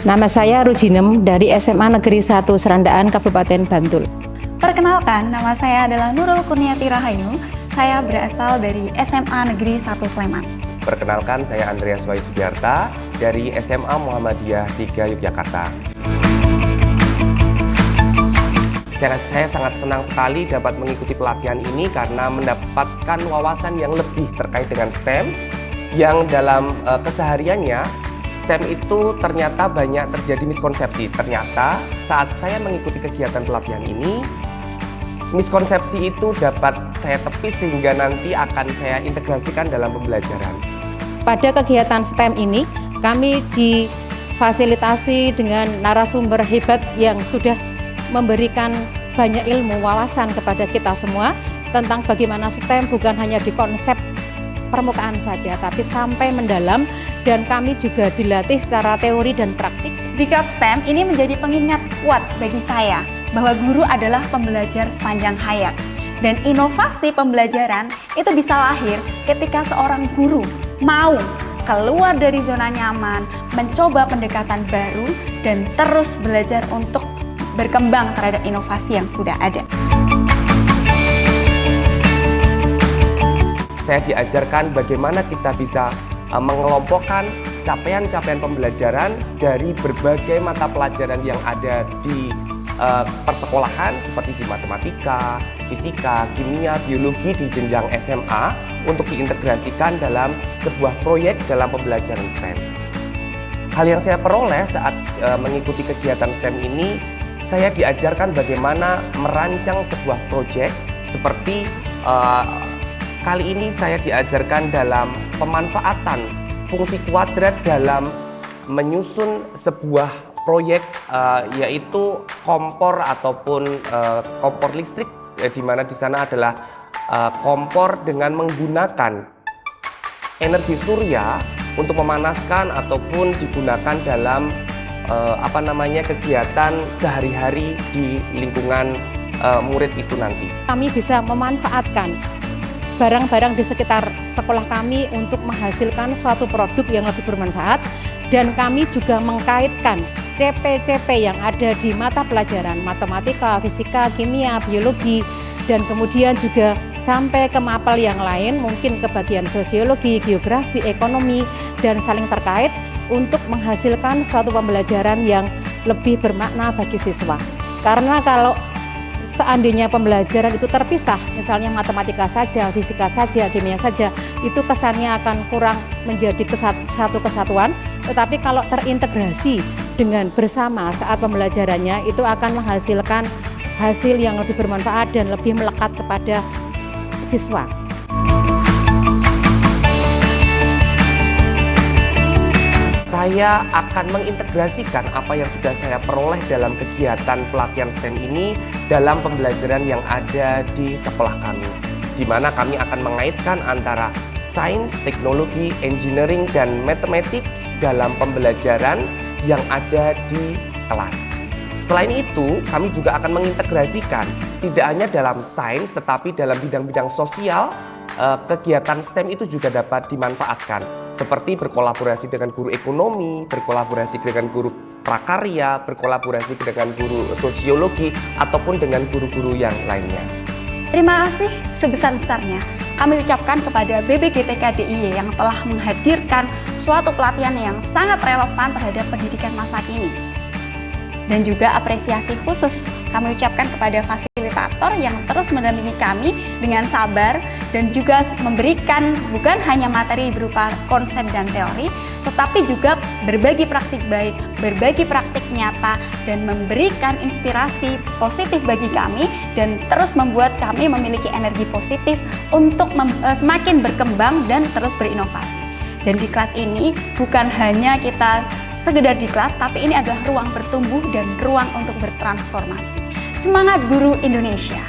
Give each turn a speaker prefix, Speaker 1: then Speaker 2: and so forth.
Speaker 1: Nama saya Rujinem dari SMA Negeri 1 Serandaan, Kabupaten Bantul.
Speaker 2: Perkenalkan, nama saya adalah Nurul Kurniati Rahayu. Saya berasal dari SMA Negeri 1 Sleman.
Speaker 3: Perkenalkan, saya Andreas Wahyu Sugiarta dari SMA Muhammadiyah 3 Yogyakarta. Saya sangat senang sekali dapat mengikuti pelatihan ini karena mendapatkan wawasan yang lebih terkait dengan STEM yang dalam kesehariannya STEM itu ternyata banyak terjadi miskonsepsi. Ternyata saat saya mengikuti kegiatan pelatihan ini, miskonsepsi itu dapat saya tepis sehingga nanti akan saya integrasikan dalam pembelajaran.
Speaker 1: Pada kegiatan STEM ini, kami difasilitasi dengan narasumber hebat yang sudah memberikan banyak ilmu wawasan kepada kita semua tentang bagaimana STEM bukan hanya di konsep permukaan saja, tapi sampai mendalam, dan kami juga dilatih secara teori dan praktik.
Speaker 2: Diklat STEM ini menjadi pengingat kuat bagi saya bahwa guru adalah pembelajar sepanjang hayat. Dan inovasi pembelajaran itu bisa lahir ketika seorang guru mau keluar dari zona nyaman, mencoba pendekatan baru, dan terus belajar untuk berkembang terhadap inovasi yang sudah ada.
Speaker 3: Saya diajarkan bagaimana kita bisa mengelompokkan capaian-capaian pembelajaran dari berbagai mata pelajaran yang ada di persekolahan seperti di matematika, fisika, kimia, biologi di jenjang SMA untuk diintegrasikan dalam sebuah proyek dalam pembelajaran STEM. Hal yang saya peroleh saat mengikuti kegiatan STEM ini, saya diajarkan bagaimana merancang sebuah proyek seperti kali ini saya diajarkan dalam pemanfaatan fungsi kuadrat dalam menyusun sebuah proyek yaitu kompor ataupun kompor listrik, di mana di sana adalah kompor dengan menggunakan energi surya untuk memanaskan ataupun digunakan dalam kegiatan sehari-hari di lingkungan murid itu nanti.
Speaker 1: Kami bisa memanfaatkan barang-barang di sekitar sekolah kami untuk menghasilkan suatu produk yang lebih bermanfaat, dan kami juga mengkaitkan CP-CP yang ada di mata pelajaran matematika, fisika, kimia, biologi, dan kemudian juga sampai ke mapel yang lain, mungkin ke bagian sosiologi, geografi, ekonomi, dan saling terkait untuk menghasilkan suatu pembelajaran yang lebih bermakna bagi siswa. Karena kalau seandainya pembelajaran itu terpisah, misalnya matematika saja, fisika saja, kimia saja, itu kesannya akan kurang menjadi satu kesatuan. Tetapi kalau terintegrasi dengan bersama saat pembelajarannya, itu akan menghasilkan hasil yang lebih bermanfaat dan lebih melekat kepada siswa.
Speaker 3: Saya akan mengintegrasikan apa yang sudah saya peroleh dalam kegiatan pelatihan STEM ini dalam pembelajaran yang ada di sekolah kami, di mana kami akan mengaitkan antara sains, teknologi, engineering, dan mathematics dalam pembelajaran yang ada di kelas. Selain itu, kami juga akan mengintegrasikan tidak hanya dalam sains, tetapi dalam bidang-bidang sosial. Kegiatan STEM itu juga dapat dimanfaatkan, seperti berkolaborasi dengan guru ekonomi, berkolaborasi dengan guru prakarya, berkolaborasi dengan guru sosiologi, ataupun dengan guru-guru yang lainnya.
Speaker 2: Terima kasih sebesar-besarnya kami ucapkan kepada BPGTK DIY yang telah menghadirkan suatu pelatihan yang sangat relevan terhadap pendidikan masa kini. Dan juga apresiasi khusus kami ucapkan kepada fasilitator yang terus mendampingi kami dengan sabar dan juga memberikan bukan hanya materi berupa konsep dan teori, tetapi juga berbagi praktik baik, berbagi praktik nyata, dan memberikan inspirasi positif bagi kami dan terus membuat kami memiliki energi positif untuk semakin berkembang dan terus berinovasi. Dan diklat ini bukan hanya kita sekedar diklat, tapi ini adalah ruang bertumbuh dan ruang untuk bertransformasi. Semangat Guru Indonesia!